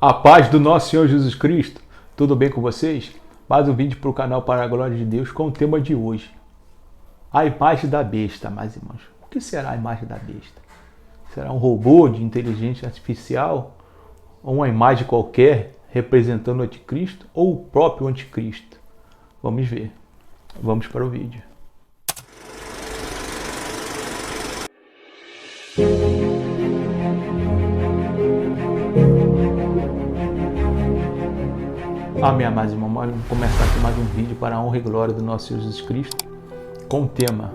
A paz do nosso Senhor Jesus Cristo. Tudo bem com vocês? Mais um vídeo para o canal Para a Glória de Deus com o tema de hoje. A imagem da besta, meus irmãos. O que será a imagem da besta? Será um robô de inteligência artificial? Ou uma imagem qualquer representando o anticristo? Ou o próprio anticristo? Vamos ver. Vamos para o vídeo. Amém, amados irmãos. Vamos começar aqui mais um vídeo para a honra e glória do nosso Senhor Jesus Cristo com o tema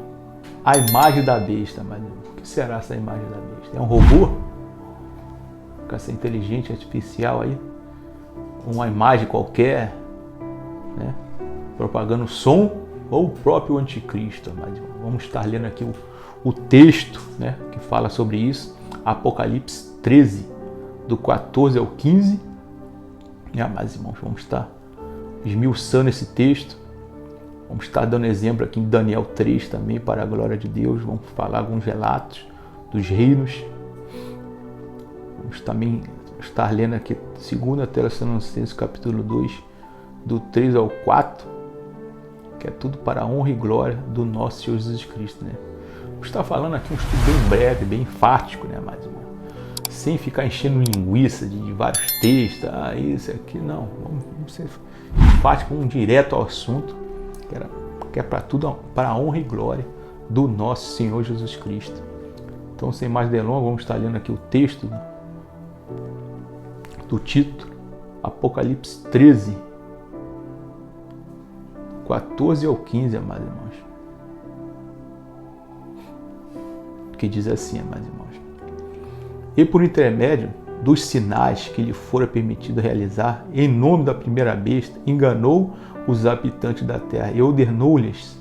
a imagem da besta. Mas o que será essa imagem da besta? É um robô? Com essa inteligência artificial aí? Uma imagem qualquer, né? Propagando som? Ou o próprio anticristo? Mas vamos estar lendo aqui o texto, né, que fala sobre isso. Apocalipse 13, do 14 ao 15. Mas irmãos, vamos estar esmiuçando esse texto. Vamos estar dando exemplo aqui em Daniel 3 também, para a glória de Deus. Vamos falar alguns relatos dos reinos. Vamos também estar lendo aqui 2 Tessalonicenses capítulo 2, do 3 ao 4, que é tudo para a honra e glória do nosso Senhor Jesus Cristo, né? Vamos estar falando aqui um estudo bem breve, bem enfático, né, mais irmãos? Sem ficar enchendo linguiça de vários textos, isso aqui, não. Vamos ser enfático, direto ao assunto, que é para tudo, para a honra e glória do nosso Senhor Jesus Cristo. Então, sem mais delongas, vamos estar lendo aqui o texto do título, Apocalipse 13, 14 ao 15, amados irmãos. Que diz assim, amados irmãos: e por intermédio dos sinais que lhe fora permitido realizar, em nome da primeira besta, enganou os habitantes da terra e ordenou-lhes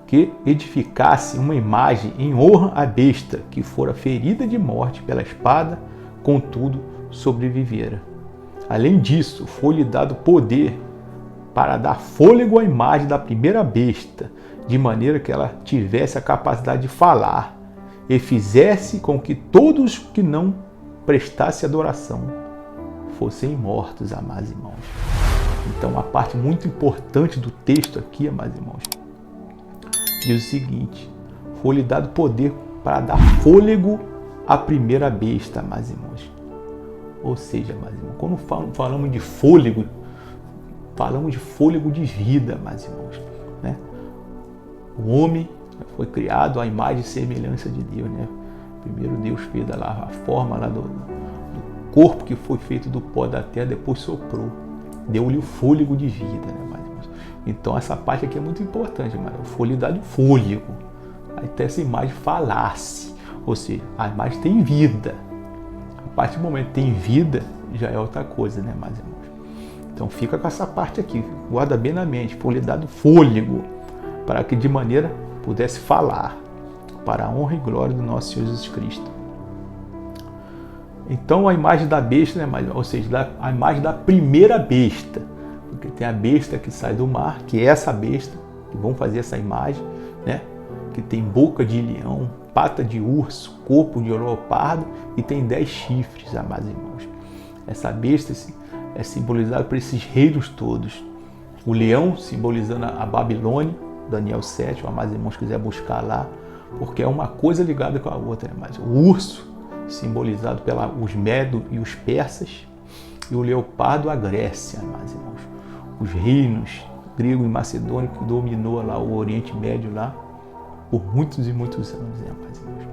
que edificasse uma imagem em honra à besta, que fora ferida de morte pela espada, contudo sobrevivera. Além disso, foi-lhe dado poder para dar fôlego à imagem da primeira besta, de maneira que ela tivesse a capacidade de falar, e fizesse com que todos que não prestassem adoração fossem mortos, amados irmãos. Então, a parte muito importante do texto aqui, amados irmãos, diz o seguinte: foi-lhe dado poder para dar fôlego à primeira besta, amados irmãos. Ou seja, amados irmãos, quando falamos de fôlego, falamos de fôlego de vida, amados irmãos, né? O homem foi criado à imagem e semelhança de Deus, né? Primeiro Deus fez lá a forma lá do corpo que foi feito do pó da terra, depois soprou, deu-lhe o fôlego de vida, né, mais irmãos? Então essa parte aqui é muito importante, mas foi lhe dado fôlego, aí até essa imagem falasse, ou seja, a imagem tem vida. A partir do momento que tem vida, já é outra coisa, né, mais irmãos? Então fica com essa parte aqui, guarda bem na mente, foi lhe dado fôlego, para que de maneira pudesse falar, para a honra e glória do nosso Senhor Jesus Cristo. Então a imagem da besta, né, ou seja, a imagem da primeira besta, porque tem a besta que sai do mar, que é essa besta, que vão fazer essa imagem, né, que tem boca de leão, pata de urso, corpo de leopardo e tem 10 chifres, amados irmãos. Essa besta é simbolizada por esses reinos todos. O leão simbolizando a Babilônia, Daniel 7, o amados irmãos quiser buscar lá, porque é uma coisa ligada com a outra, né? Mas o urso, simbolizado pelos medos e os persas, e o leopardo, a Grécia, amados irmãos. Os reinos grego e macedônio que dominou lá o Oriente Médio lá por muitos e muitos anos, né, amados irmãos?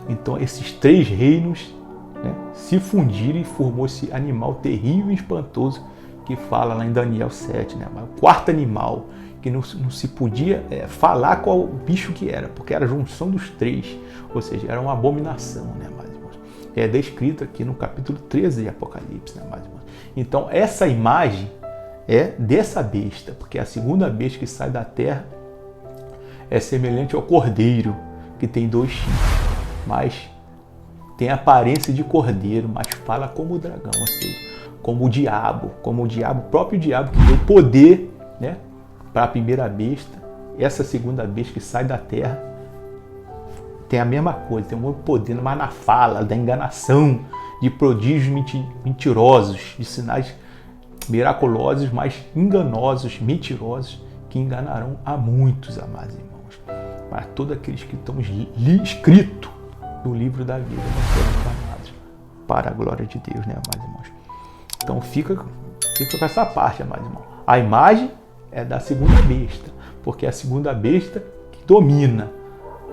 Então esses 3 reinos, né, se fundiram e formou esse animal terrível e espantoso que fala lá em Daniel 7, né? O quarto animal, que não se podia falar qual bicho que era, porque era a junção dos 3, ou seja, era uma abominação, né, mais irmãos? É descrito aqui no capítulo 13 de Apocalipse, né, mais irmãos? Então essa imagem é dessa besta, porque a segunda besta que sai da terra é semelhante ao cordeiro, que tem 2 chifres, mas tem a aparência de cordeiro, mas fala como o dragão, ou seja, como o diabo, o próprio diabo que deu poder, né, para a primeira besta. Essa segunda besta que sai da terra tem a mesma coisa, tem um poder, mas na fala, da enganação, de prodígios mentirosos, de sinais miraculosos, mas enganosos, mentirosos, que enganarão a muitos, amados irmãos. Para todos aqueles que estão escritos no livro da vida, não serão enganados, para a glória de Deus, né, amados irmãos? Então fica com essa parte, amados irmãos. A imagem é da segunda besta, porque é a segunda besta que domina.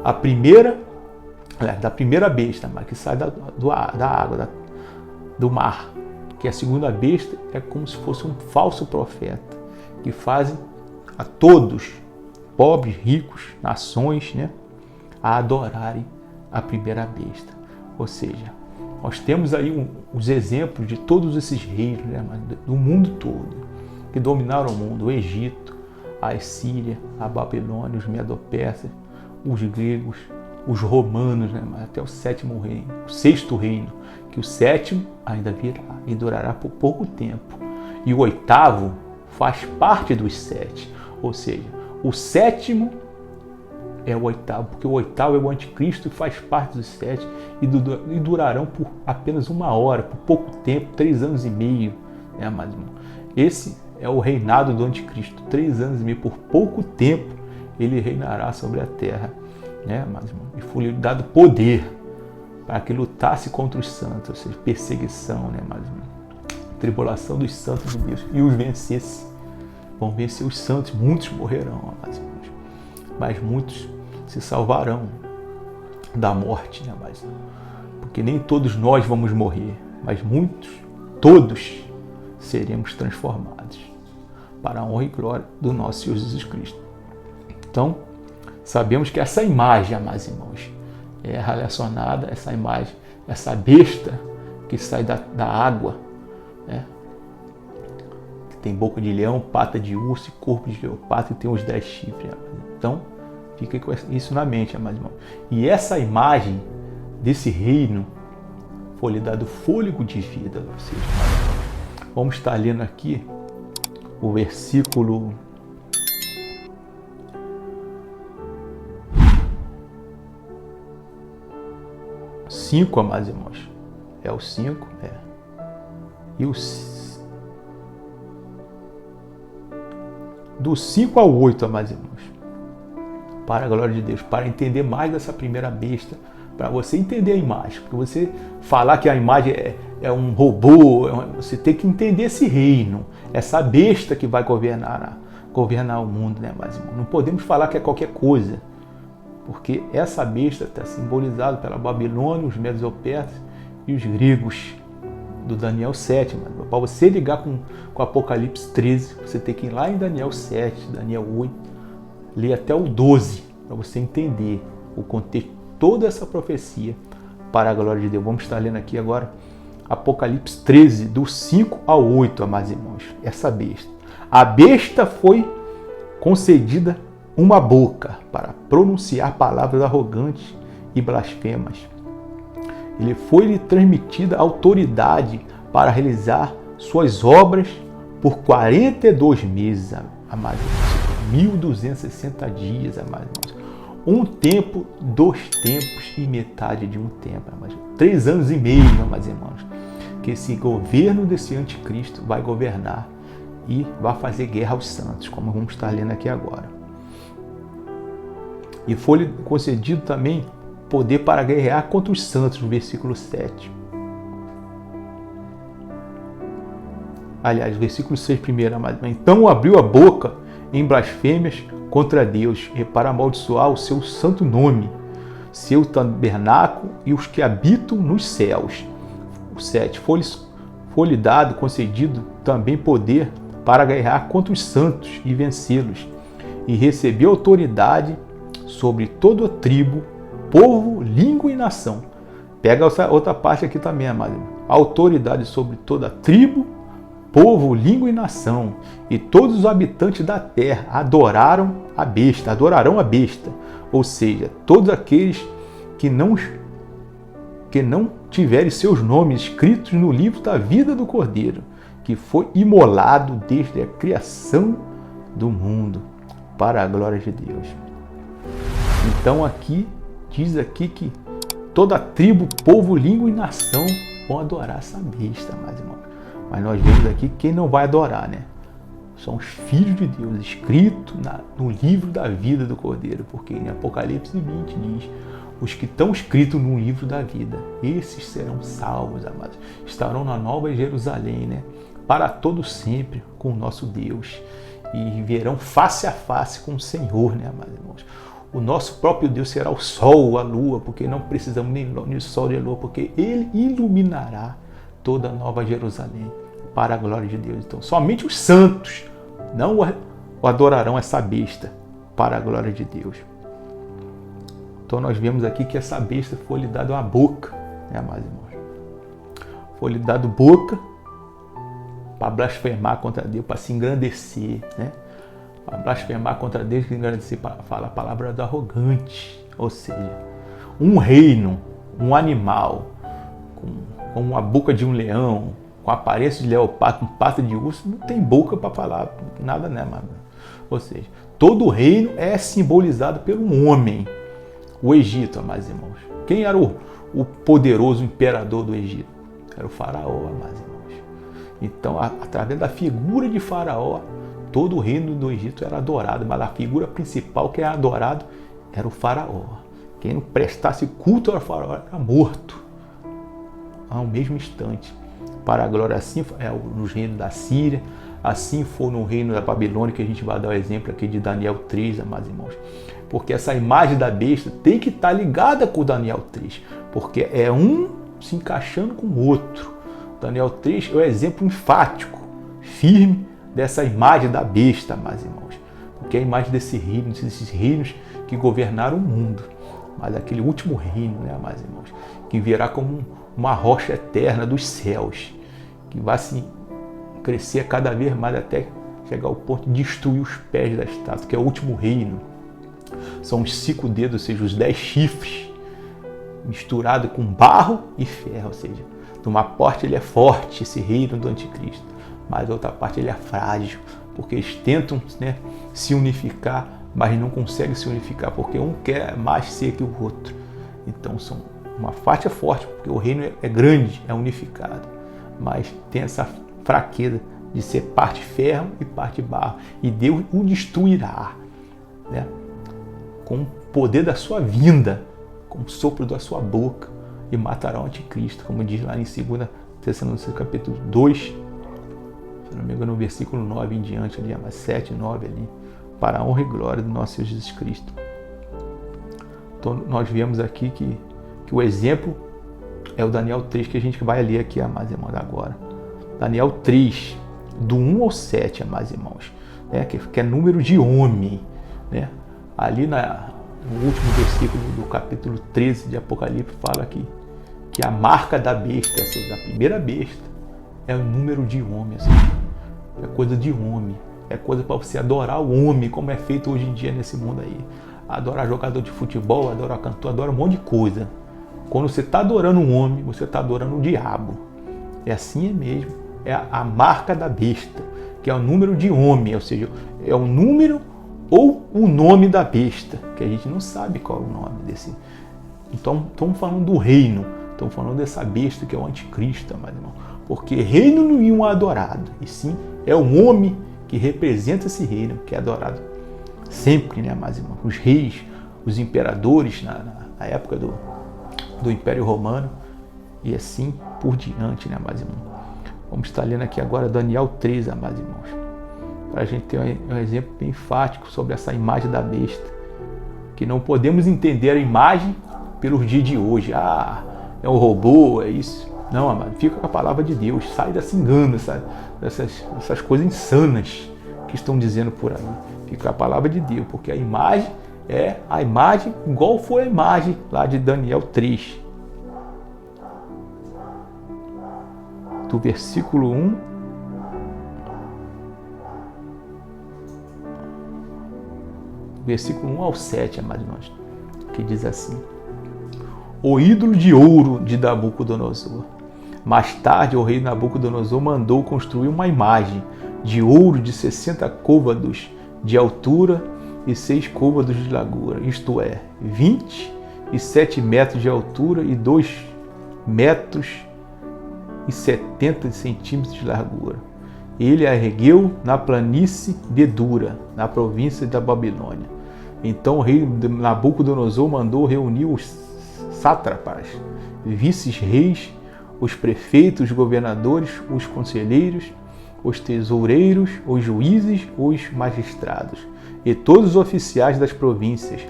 A primeira, da primeira besta, mas que sai da água, do mar. Que a segunda besta é como se fosse um falso profeta, que fazem a todos, pobres, ricos, nações, né, a adorarem a primeira besta. Ou seja, nós temos aí os exemplos de todos esses reis, né, do mundo todo, que dominaram o mundo: o Egito, a Assíria, a Babilônia, os Medo-Persas, os gregos, os romanos, né, até o sétimo reino, o sexto reino, que o sétimo ainda virá e durará por pouco tempo. E o oitavo faz parte dos sete, ou seja, o sétimo é o oitavo, porque o oitavo é o anticristo e faz parte dos sete e durarão por apenas 1 hora, por pouco tempo, 3 anos e meio, né, amados irmãos? Esse é o reinado do anticristo, 3 anos e meio, por pouco tempo ele reinará sobre a terra, né, amados irmãos? E foi-lhe dado poder para que lutasse contra os santos, ou seja, perseguição, né, amados irmãos? Tribulação dos santos de Deus, e os vencesse. Vão vencer os santos, muitos morrerão, amados irmãos, mas muitos se salvarão da morte, né, amados irmãos? Porque nem todos nós vamos morrer, mas muitos, todos, seremos transformados para a honra e glória do nosso Senhor Jesus Cristo. Então, sabemos que essa imagem, amados irmãos, é relacionada, essa imagem, essa besta que sai da água, né? Que tem boca de leão, pata de urso e corpo de leopardo, e tem os 10 chifres. Então, fica com isso na mente, amados irmãos. E essa imagem desse reino foi lhe dado fôlego de vida. Ou seja, vamos estar lendo aqui o versículo 5, amados irmãos. É o 5, E do 5 ao 8, amados irmãos. Para a glória de Deus, para entender mais dessa primeira besta, para você entender a imagem. Porque você falar que a imagem é um robô, você tem que entender esse reino, essa besta que vai governar o mundo, né, amados irmãos? Não podemos falar que é qualquer coisa, porque essa besta está simbolizada pela Babilônia, os Medo-Persas e os gregos do Daniel 7. Para você ligar com Apocalipse 13, você tem que ir lá em Daniel 7, Daniel 8, ler até o 12, para você entender o contexto, toda essa profecia para a glória de Deus. Vamos estar lendo aqui agora Apocalipse 13, do 5 ao 8, amados irmãos. Essa besta. A besta foi concedida uma boca para pronunciar palavras arrogantes e blasfemas. Ele foi-lhe transmitida autoridade para realizar suas obras por 42 meses, amados irmãos. 1260 dias, amados irmãos. Um tempo, 2 tempos e metade de um tempo, amados irmãos. 3 anos e meio, amados irmãos. Que esse governo desse anticristo vai governar e vai fazer guerra aos santos, como vamos estar lendo aqui agora. E foi-lhe concedido também poder para guerrear contra os santos, no versículo 7. Aliás, versículo 6 primeiro, amado. Então abriu a boca em blasfêmias contra Deus e para amaldiçoar o seu santo nome, seu tabernáculo e os que habitam nos céus. O 7. Foi-lhe dado, concedido também poder para guerrear contra os santos e vencê-los. E recebeu autoridade sobre toda a tribo, povo, língua e nação. Pega essa outra parte aqui também, amado. Autoridade sobre toda a tribo, povo, língua e nação. E todos os habitantes da terra adorarão a besta. Ou seja, todos aqueles que não tiverem seus nomes escritos no livro da vida do Cordeiro, que foi imolado desde a criação do mundo, para a glória de Deus. Então aqui, diz aqui que toda tribo, povo, língua e nação vão adorar essa besta, meus irmãos. Mas nós vemos aqui quem não vai adorar, né? São os filhos de Deus, escritos no livro da vida do Cordeiro, porque em Apocalipse 20 diz: os que estão escritos no livro da vida, esses serão salvos, amados. Estarão na Nova Jerusalém, né? Para todo sempre com o nosso Deus. E verão face a face com o Senhor, né, amados irmãos? O nosso próprio Deus será o sol, a lua, porque não precisamos nem do sol e a lua, porque Ele iluminará toda a Nova Jerusalém para a glória de Deus. Então, somente os santos não o adorarão essa besta para a glória de Deus. Então, nós vemos aqui que essa besta foi lhe dada uma boca, né, amados irmãos? Foi lhe dado boca para blasfemar contra Deus, para se engrandecer, né? Para blasfemar contra Deus, se engrandecer, para falar a palavra do arrogante. Ou seja, um reino, um animal, com a boca de um leão, com a aparência de leopardo, com pata de urso, não tem boca para falar nada, né, mano? Ou seja, todo o reino é simbolizado pelo homem. O Egito, amados irmãos. Quem era o poderoso imperador do Egito? Era o faraó, amados irmãos. Então, através da figura de faraó, todo o reino do Egito era adorado, mas a figura principal que era adorado era o faraó. Quem não prestasse culto ao faraó era morto ao mesmo instante. Para a glória, assim é no reino da Síria, assim foi no reino da Babilônia, que a gente vai dar o exemplo aqui de Daniel 3, amados irmãos. Porque essa imagem da besta tem que estar ligada com o Daniel 3, porque é um se encaixando com o outro. Daniel 3 é o exemplo enfático, firme, dessa imagem da besta, meus irmãos. Porque é a imagem desses reinos que governaram o mundo. Mas aquele último reino, né, meus irmãos, que virá como uma rocha eterna dos céus, que vai se crescer cada vez mais até chegar ao ponto de destruir os pés da estátua, que é o último reino. São os 5 dedos, ou seja, os 10 chifres, misturado com barro e ferro, ou seja, de uma parte ele é forte, esse reino do anticristo, mas da outra parte ele é frágil, porque eles tentam, né, se unificar, mas não conseguem se unificar, porque um quer mais ser que o outro. Então uma parte é forte, porque o reino é grande, é unificado, mas tem essa fraqueza de ser parte ferro e parte barro, e Deus o destruirá, né, com o poder da sua vinda, com o sopro da sua boca, e matará o anticristo, como diz lá em 2 Tessalonicenses capítulo 2, se não me engano, no versículo 9 em diante, ali, mas 7, 9 ali, para a honra e glória do nosso Senhor Jesus Cristo. Então nós vemos aqui que o exemplo é o Daniel 3, que a gente vai ler aqui, amados irmãos, agora. Daniel 3, do 1 ao 7, amados irmãos, né, que é número de homem, né? Ali no último versículo do capítulo 13 de Apocalipse fala que a marca da besta, ou seja, a primeira besta, é o número de homem, ou seja, é coisa de homem, é coisa para você adorar o homem, como é feito hoje em dia nesse mundo aí. Adorar jogador de futebol, adorar cantor, adorar um monte de coisa. Quando você está adorando um homem, você está adorando o diabo. É assim mesmo, é a marca da besta, que é o número de homem, ou seja, é o número ou o nome da besta, que a gente não sabe qual é o nome desse. Então, estamos falando do reino, estamos falando dessa besta que é o anticristo, meu irmão. Porque reino não é um adorado, e sim é o homem que representa esse reino, que é adorado sempre, né, meus irmãos? Os reis, os imperadores na época do Império Romano, e assim por diante, né, meus irmãos? Vamos estar lendo aqui agora Daniel 3, meus irmãos, para a gente ter um exemplo bem enfático sobre essa imagem da besta, que não podemos entender a imagem pelos dias de hoje. Ah, é um robô, é isso. Não, amado, fica com a palavra de Deus, sai desse engano, dessas coisas insanas que estão dizendo por aí. Fica com a palavra de Deus, porque a imagem é a imagem igual foi a imagem lá de Daniel 3, do versículo 1 versículo 1 ao 7, amados irmãos, que diz assim: o ídolo de ouro de Nabucodonosor. Mais tarde, o rei Nabucodonosor mandou construir uma imagem de ouro de 60 côvados de altura e 6 côvados de largura, isto é, 27 metros de altura e 2 metros 1,70 centímetros de largura. Ele a ergueu na planície de Dura, na província da Babilônia. Então o rei Nabucodonosor mandou reunir os sátrapas, vices-reis, os prefeitos, os governadores, os conselheiros, os tesoureiros, os juízes, os magistrados e todos os oficiais das províncias,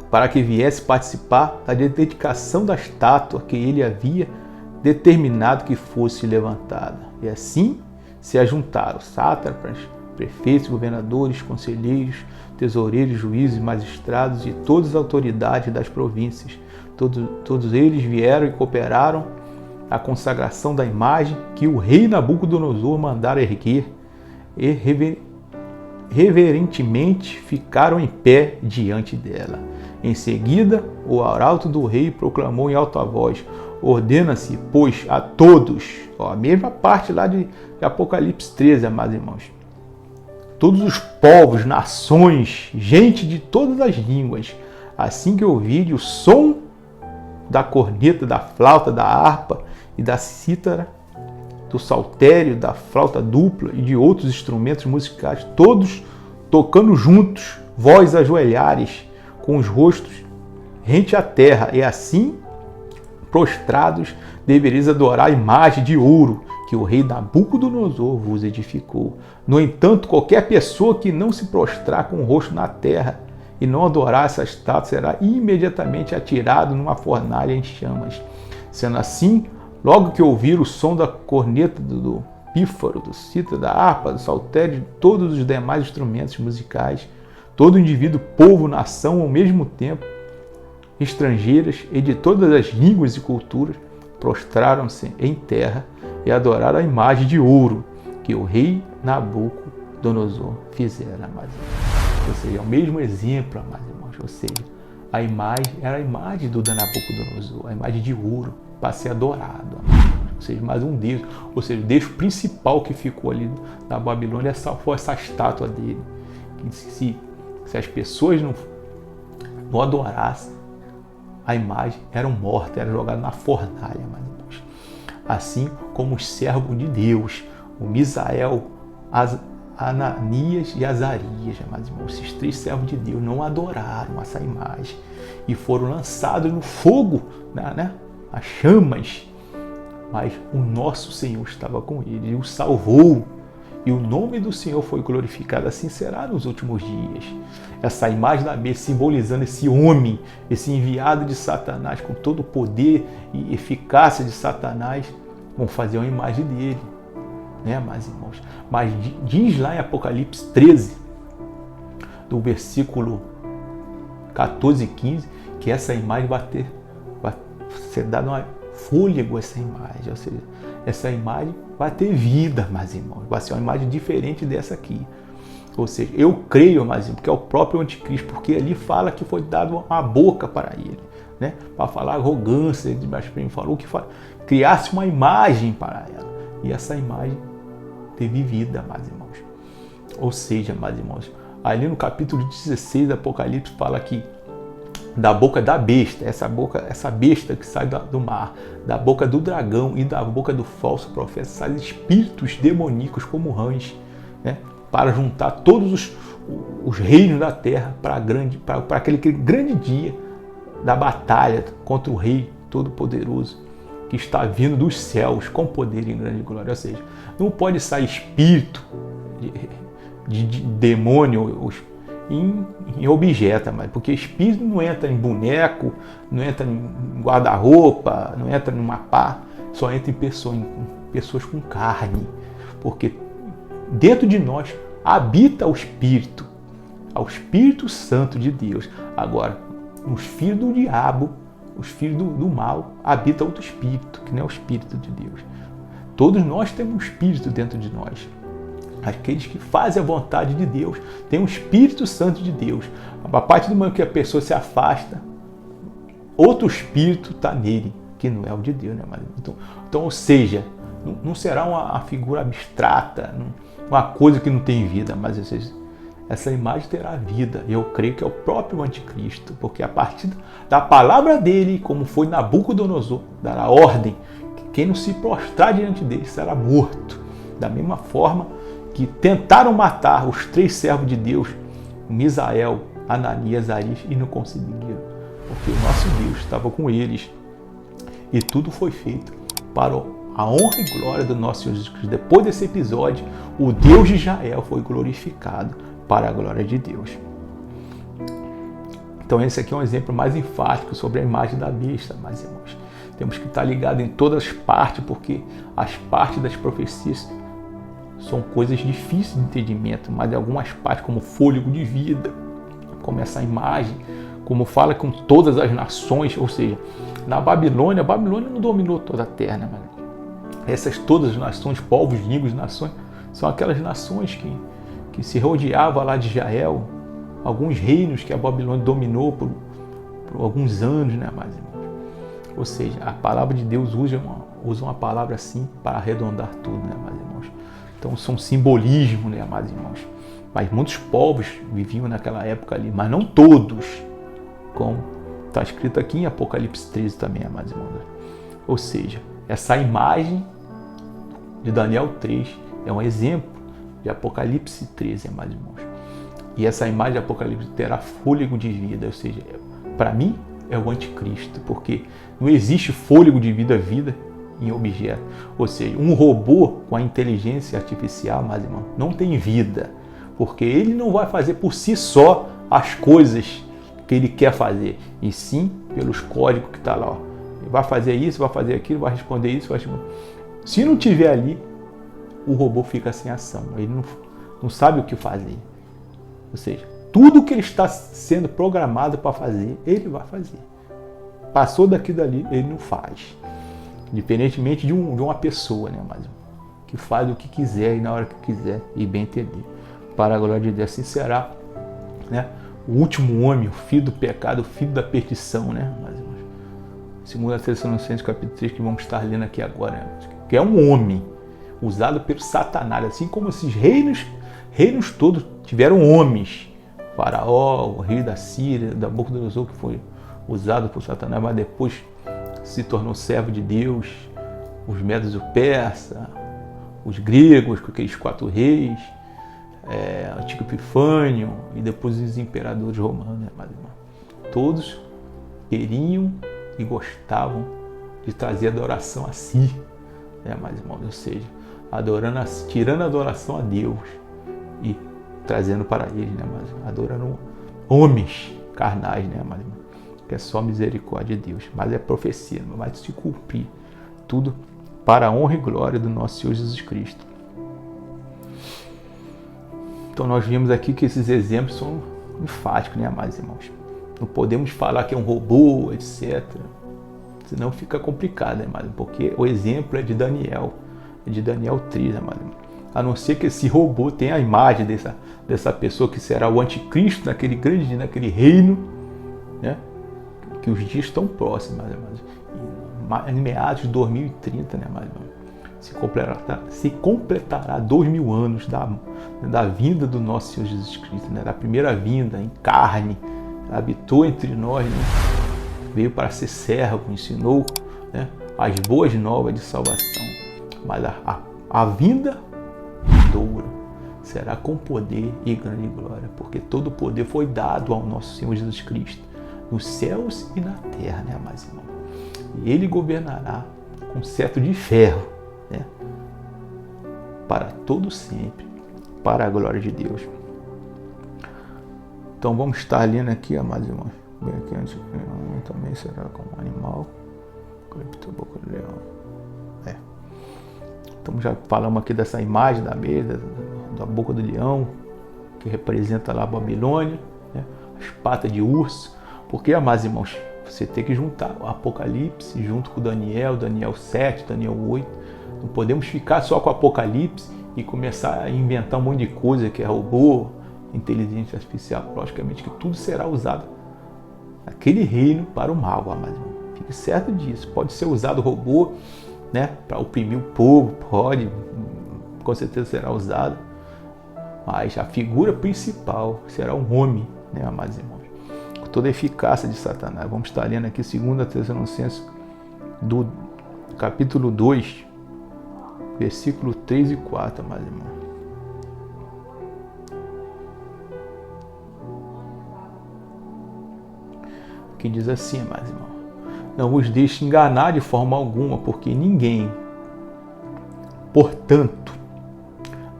para que viesse participar da dedicação da estátua que ele havia determinado que fosse levantada. E assim se ajuntaram sátrapas, prefeitos, governadores, conselheiros, tesoureiros, juízes, magistrados e todas as autoridades das províncias. Todos eles vieram e cooperaram à consagração da imagem que o rei Nabucodonosor mandara erguer e reverentemente ficaram em pé diante dela. Em seguida, o arauto do rei proclamou em alta voz: ordena-se, pois, a todos, a mesma parte lá de Apocalipse 13, amados irmãos, todos os povos, nações, gente de todas as línguas, assim que ouvirem o som da corneta, da flauta, da harpa e da cítara, do saltério, da flauta dupla e de outros instrumentos musicais, todos tocando juntos, vós ajoelhares, com os rostos rente à terra, e assim, prostrados, devereis adorar a imagem de ouro que o rei Nabucodonosor vos edificou. No entanto, qualquer pessoa que não se prostrar com o rosto na terra e não adorar essa estátua será imediatamente atirado numa fornalha em chamas. Sendo assim, logo que ouvir o som da corneta, do pífaro, do cítara, da harpa, do saltério, de todos os demais instrumentos musicais, todo indivíduo, povo, nação, ao mesmo tempo, estrangeiras e de todas as línguas e culturas, prostraram-se em terra e adoraram a imagem de ouro que o rei Nabucodonosor fizera. Amados irmãos. Ou seja, é o mesmo exemplo, amados irmãos. Ou seja, a imagem era a imagem do Nabucodonosor, a imagem de ouro, para ser adorado. Ou seja, mais um Deus. Ou seja, o Deus principal que ficou ali na Babilônia foi essa estátua dele. Que se as pessoas não adorassem a imagem, eram mortas, eram jogadas na fornalha, amados irmãos. Assim como os servos de Deus, o Misael, Ananias e Azarias, amados irmãos, esses três servos de Deus não adoraram essa imagem e foram lançados no fogo, as chamas, mas o nosso Senhor estava com ele e o salvou, e o nome do Senhor foi glorificado. Assim será nos últimos dias. Essa imagem da besta simbolizando esse homem, esse enviado de Satanás, com todo o poder e eficácia de Satanás, vão fazer uma imagem dele, meus irmãos? Mas diz lá em Apocalipse 13, do versículo 14 e 15, que essa imagem vai ser dada um fôlego a essa imagem, ou seja, essa imagem vai ter vida, meus irmãos, vai ser uma imagem diferente dessa aqui. Ou seja, eu creio, meus irmãos, que é o próprio anticristo, porque ali fala que foi dado uma boca para ele, para falar arrogância, ele falou que criasse uma imagem para ela, e essa imagem teve vida, meus irmãos. Ou seja, meus irmãos, ali no capítulo 16 do Apocalipse fala que da boca da besta, essa besta que sai do mar, da boca do dragão e da boca do falso profeta, saem espíritos demoníacos como rãs, para juntar todos os reinos da terra para aquele grande dia da batalha contra o Rei Todo-Poderoso, que está vindo dos céus com poder e grande glória. Ou seja, não pode sair espírito de demônio em objeto, porque espírito não entra em boneco, não entra em guarda-roupa, não entra numa pá, só entra em pessoas com carne, porque dentro de nós habita o Espírito Santo de Deus. Agora, os filhos do diabo, os filhos do mal, habita outro espírito, que não é o Espírito de Deus. Todos nós temos um Espírito dentro de nós. Aqueles que fazem a vontade de Deus têm um Espírito Santo de Deus. A partir do momento que a pessoa se afasta, outro Espírito está nele, que não é o de Deus. Então, ou seja, não será uma figura abstrata, uma coisa que não tem vida, mas essa imagem terá vida. Eu creio que é o próprio anticristo, porque a partir da palavra dele, como foi Nabucodonosor, dará ordem que quem não se prostrar diante dele será morto. Da mesma forma que tentaram matar os 3 servos de Deus, Misael, Ananias e Azarias, e não conseguiram, porque o nosso Deus estava com eles. E tudo foi feito para a honra e glória do nosso Senhor Jesus Cristo. Depois desse episódio, o Deus de Israel foi glorificado para a glória de Deus. Então esse aqui é um exemplo mais enfático sobre a imagem da besta, meus irmãos. Temos que estar ligados em todas as partes, porque as partes das profecias são coisas difíceis de entendimento, mas em algumas partes, como fôlego de vida, como essa imagem, como fala com todas as nações, ou seja, na Babilônia, a Babilônia não dominou toda a terra, né? Essas todas as nações, povos, línguas, nações, são aquelas nações que se rodeavam lá de Israel, alguns reinos que a Babilônia dominou por alguns anos, né, meus irmãos? Ou seja, a palavra de Deus usa uma palavra assim para arredondar tudo, né, meus irmãos? Então são simbolismo, né, meus irmãos? Mas muitos povos viviam naquela época ali, mas não todos, como está escrito aqui em Apocalipse 13 também, meus irmãos. Ou seja, essa imagem de Daniel 3 é um exemplo de Apocalipse 13, meus irmãos. E essa imagem de Apocalipse terá fôlego de vida, ou seja, para mim é o anticristo, porque não existe fôlego de vida em objeto. Ou seja, um robô com a inteligência artificial, meus irmãos, não tem vida, porque ele não vai fazer por si só as coisas que ele quer fazer, e sim pelos códigos que está lá. Ó. Ele vai fazer isso, vai fazer aquilo, vai responder isso, vai responder. Se não tiver ali, o robô fica sem ação, ele não sabe o que fazer. Ou seja, tudo que ele está sendo programado para fazer, ele vai fazer. Passou daqui dali, ele não faz. Diferentemente de uma pessoa, né, mas que faz o que quiser e na hora que quiser e bem entender. Para a glória de Deus, assim será, né, o último homem, o filho do pecado, o filho da perdição, né, mas segundo a Tessalonicenses capítulo 3, que vamos estar lendo aqui agora, né, que é um homem usado pelo Satanás, assim como esses reinos todos tiveram homens. Faraó, o rei da Síria, da Nabucodonosor, que foi usado por Satanás, mas depois se tornou servo de Deus, os medos e o persa, os gregos, com aqueles 4 reis, Antigo Epifânio e depois os imperadores romanos, né, todos queriam e gostavam de trazer adoração a si, né, ou seja, tirando a adoração a Deus e trazendo para eles, né, adorando homens carnais, né, que é só misericórdia de Deus, mas é profecia, não vai se cumprir tudo para a honra e glória do nosso Senhor Jesus Cristo. Então nós vimos aqui que esses exemplos são enfáticos, né, amados irmãos? Não podemos falar que é um robô, etc. Senão fica complicado, né, amados? Porque o exemplo é de Daniel 3, amados. A não ser que esse robô tenha a imagem dessa pessoa que será o anticristo naquele grande dia, naquele reino, né? Que os dias estão próximos, amados. Em meados de 2030, né, amados? Se completará 2000 anos da vinda do nosso Senhor Jesus Cristo, né? Da primeira vinda em carne, habitou entre nós, né? Veio para ser servo, ensinou, né, as boas novas de salvação, mas a vinda vindoura será com poder e grande glória, porque todo o poder foi dado ao nosso Senhor Jesus Cristo, nos céus e na terra, né, amados irmãos? E ele governará com cetro de ferro, né, para todo sempre, para a glória de Deus. Então vamos estar lendo aqui, amados irmãos, bem aqui antes, também será como animal, boca do leão. Então já falamos aqui dessa imagem da mesa, da boca do leão, que representa lá a Babilônia, né, as patas de urso, porque, amados irmãos, você tem que juntar o Apocalipse junto com Daniel 7, Daniel 8. Não podemos ficar só com o Apocalipse e começar a inventar um monte de coisa que é robô, inteligência artificial. Logicamente que tudo será usado naquele reino para o mal, amados irmãos. Fique certo disso. Pode ser usado robô, né, para oprimir o povo, pode, com certeza será usado, Mas a figura principal será um homem, né, amados irmãos? Com toda a eficácia de Satanás. Vamos estar lendo aqui 2 Tessalonicenses, do capítulo 2, versículo 3 e 4, amados irmãos. Que diz assim, amados irmãos: não vos deixe enganar de forma alguma, porque ninguém, portanto,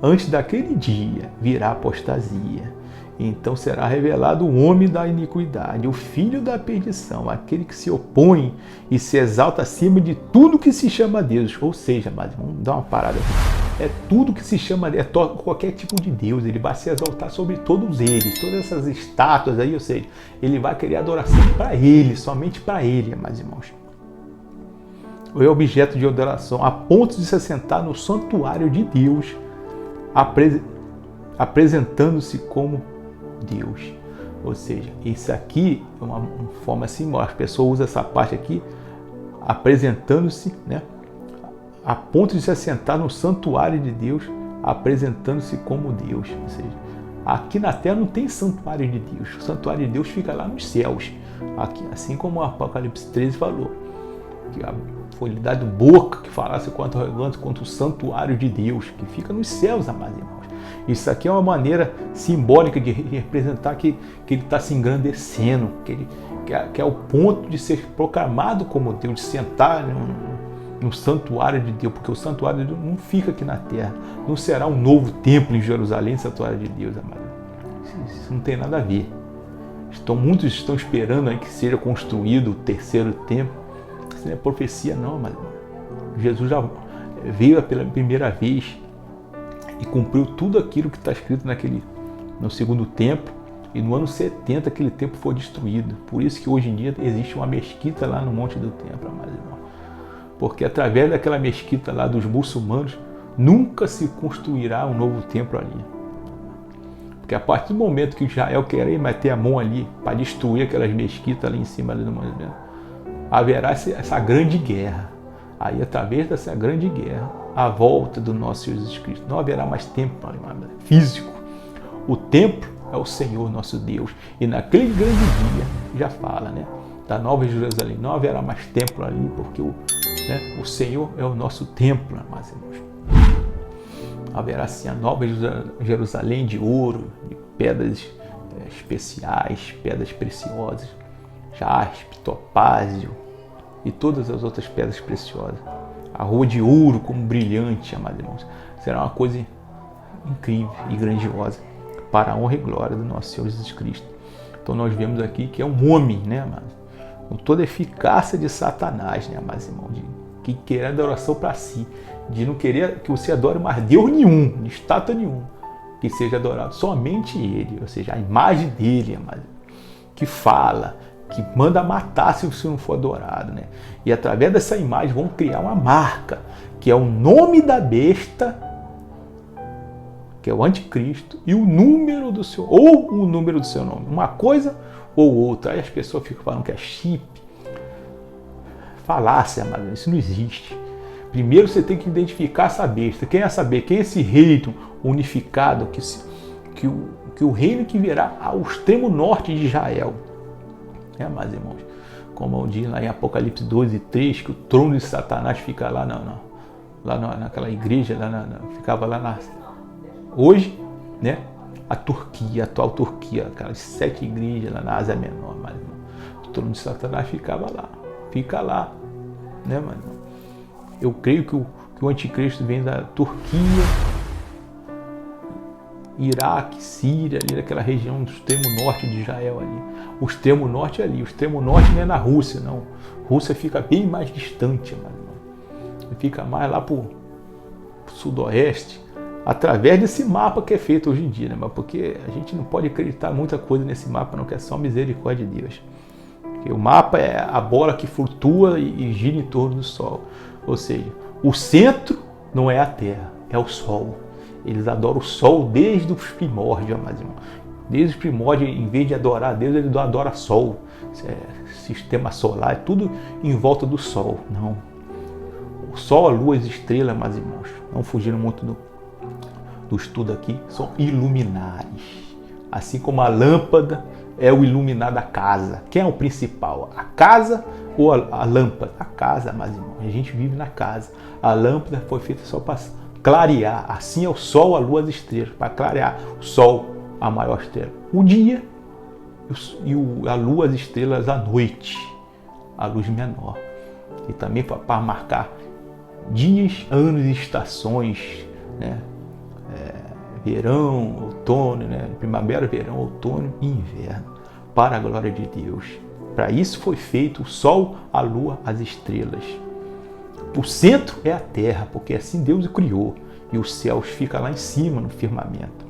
antes daquele dia virá apostasia. Então será revelado o homem da iniquidade, o filho da perdição, aquele que se opõe e se exalta acima de tudo que se chama Deus. Ou seja, mas vamos dar uma parada aqui. É tudo que se chama Deus, qualquer tipo de Deus. Ele vai se exaltar sobre todos eles, todas essas estátuas aí, ou seja, ele vai querer adoração para ele, somente para ele, amados irmãos. Ou é objeto de adoração, a ponto de se assentar no santuário de Deus, apresentando-se como Deus. Ou seja, isso aqui é uma forma simbólica. As pessoas usam essa parte aqui, apresentando-se, né, a ponto de se assentar no santuário de Deus, apresentando-se como Deus. Ou seja, aqui na terra não tem santuário de Deus. O santuário de Deus fica lá nos céus. Aqui, assim como o Apocalipse 13 falou, que foi lhe dado boca que falasse quanto arrogante quanto o santuário de Deus, que fica nos céus, amados irmãos. Isso aqui é uma maneira simbólica de representar que ele está se engrandecendo, que é o ponto de ser proclamado como Deus, de sentar no santuário de Deus, porque o santuário de Deus não fica aqui na terra, não será um novo templo em Jerusalém, santuário de Deus, amado. Isso não tem nada a ver. Muitos estão esperando aí que seja construído o terceiro templo. Isso não é profecia não, amado. Jesus já veio pela primeira vez e cumpriu tudo aquilo que está escrito no segundo templo, e no ano 70 aquele templo foi destruído. Por isso que hoje em dia existe uma mesquita lá no Monte do Templo, amados irmãos. Porque através daquela mesquita lá dos muçulmanos, nunca se construirá um novo templo ali. Porque a partir do momento que Israel querer meter a mão ali para destruir aquelas mesquitas ali em cima do Monte do Templo, haverá essa grande guerra. Aí, através dessa grande guerra, a volta do nosso Senhor Jesus Cristo. Não haverá mais templo físico. O templo é o Senhor nosso Deus. E naquele grande dia, já fala, né, da Nova Jerusalém, não haverá mais templo ali, porque o Senhor é o nosso templo, amados irmãos. Haverá sim a Nova Jerusalém de ouro, de pedras especiais, pedras preciosas, jaspe, topázio e todas as outras pedras preciosas. A rua de ouro como brilhante, amados irmãos. Será uma coisa incrível e grandiosa para a honra e glória do nosso Senhor Jesus Cristo. Então nós vemos aqui que é um homem, né, amados? Com toda a eficácia de Satanás, né, amados irmãos? Que quer adoração para si. De não querer que você adore mais Deus nenhum, de estátua nenhum. Que seja adorado somente Ele, ou seja, a imagem dele, amados. Que fala, que manda matar se você não for adorado, né? E através dessa imagem vão criar uma marca, que é o nome da besta, que é o anticristo, e o número do seu, ou o número do seu nome, uma coisa ou outra. Aí as pessoas ficam falando que é chip, falácia, mas isso não existe. Primeiro você tem que identificar essa besta. Quem é saber? Quem é esse reino unificado, que o reino que virá ao extremo norte de Israel. Mas, irmãos, como diz lá em Apocalipse 2 e 3, que o trono de Satanás fica lá, naquela igreja, ficava lá hoje, né? A Turquia, a atual Turquia, aquelas 7 igrejas lá na Ásia Menor, mas o trono de Satanás fica lá, né, mano? Eu creio que o anticristo vem da Turquia, Iraque, Síria, ali naquela região do extremo norte de Israel ali. O extremo norte é ali, o extremo norte não é na Rússia, não. A Rússia fica bem mais distante, mano. Fica mais lá pro sudoeste, através desse mapa que é feito hoje em dia, né? Mas porque a gente não pode acreditar muita coisa nesse mapa, não, que é só misericórdia de Deus. Porque o mapa é a bola que flutua e gira em torno do Sol. Ou seja, o centro não é a Terra, é o Sol. Eles adoram o Sol desde os primórdios, amados irmãos. Desde os primórdios, em vez de adorar a Deus, eles adoram o Sol. Sistema solar, é tudo em volta do Sol. Não. O Sol, a Lua, as estrelas, amados irmãos, não fugiram muito do estudo aqui são iluminares. Assim como a lâmpada é o iluminar da casa. Quem é o principal? A casa ou a lâmpada? A casa, mas irmãos, a gente vive na casa. A lâmpada foi feita só para clarear. Assim é o sol, a lua, as estrelas. Para clarear o sol, a maior estrela. O dia e a lua, as estrelas, a noite. A luz menor. E também para marcar dias, anos e estações, né? Verão, outono, né? Primavera, verão, outono e inverno, para a glória de Deus. Para isso foi feito o sol, a lua, as estrelas. O centro é a terra, porque assim Deus o criou, e os céus ficam lá em cima no firmamento.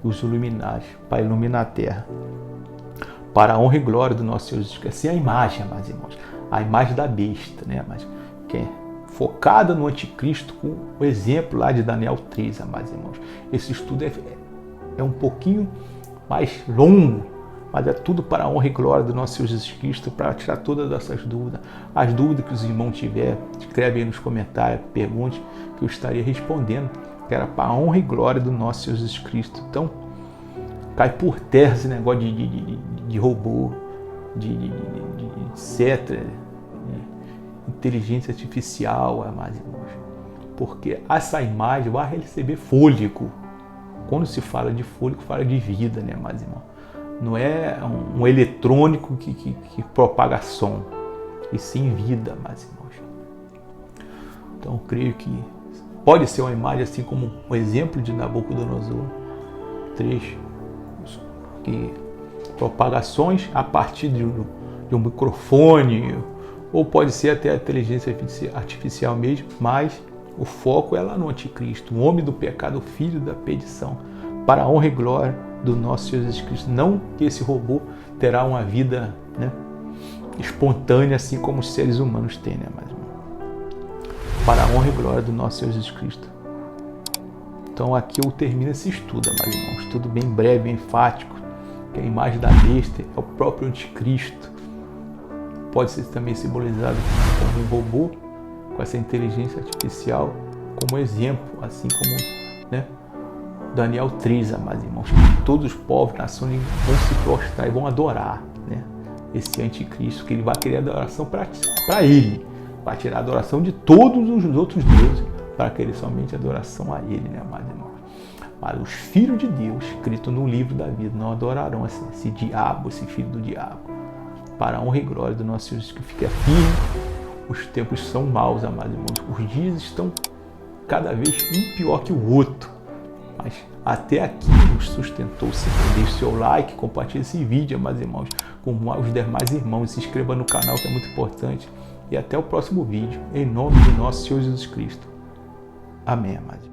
E os luminares para iluminar a terra, para a honra e glória do nosso Senhor Jesus Cristo. Assim é a imagem, meus irmãos, a imagem da besta, né? Mas que é focada no anticristo, com o exemplo lá de Daniel 3, amados irmãos. Esse estudo é um pouquinho mais longo, mas é tudo para a honra e glória do nosso Senhor Jesus Cristo, para tirar todas essas dúvidas. As dúvidas que os irmãos tiverem, escreve aí nos comentários, pergunte, que eu estaria respondendo, que era para a honra e glória do nosso Senhor Jesus Cristo. Então, cai por terra esse negócio de robô, etc., inteligência artificial, amados irmãos, porque essa imagem vai receber fôlego. Quando se fala de fôlego, fala de vida, né, amados irmãos? Não é um eletrônico que propaga som, e sim vida, amados irmãos. Então, eu creio que pode ser uma imagem assim como um exemplo de Nabucodonosor 3, que propagações a partir de um microfone, ou pode ser até a inteligência artificial mesmo, mas o foco é lá no anticristo, o homem do pecado, o filho da perdição, para a honra e glória do nosso Senhor Jesus Cristo. Não que esse robô terá uma vida, né, espontânea, assim como os seres humanos têm, né, mas para a honra e glória do nosso Senhor Jesus Cristo. Então aqui eu termino esse estudo, meus irmãos, um estudo bem breve, bem enfático, que a imagem da besta é o próprio anticristo. Pode ser também simbolizado como um robô, com essa inteligência artificial, como exemplo, assim como, né, Daniel 3, amados irmãos. Todos os povos, nações vão se prostrar e vão adorar, né, esse anticristo, que ele vai querer adoração para ele, vai tirar a adoração de todos os outros deuses, para querer somente adoração a ele, né, amados irmãos. Mas os filhos de Deus, escrito no livro da vida, não adorarão esse diabo, esse filho do diabo. Para a honra e glória do nosso Senhor Jesus, que fica firme. Os tempos são maus, amados irmãos. Os dias estão cada vez um pior que o outro. Mas até aqui nos sustentou o Senhor. Deixe seu like, compartilhe esse vídeo, amados irmãos, com os demais irmãos. Se inscreva no canal, que é muito importante. E até o próximo vídeo, em nome do nosso Senhor Jesus Cristo. Amém, amados.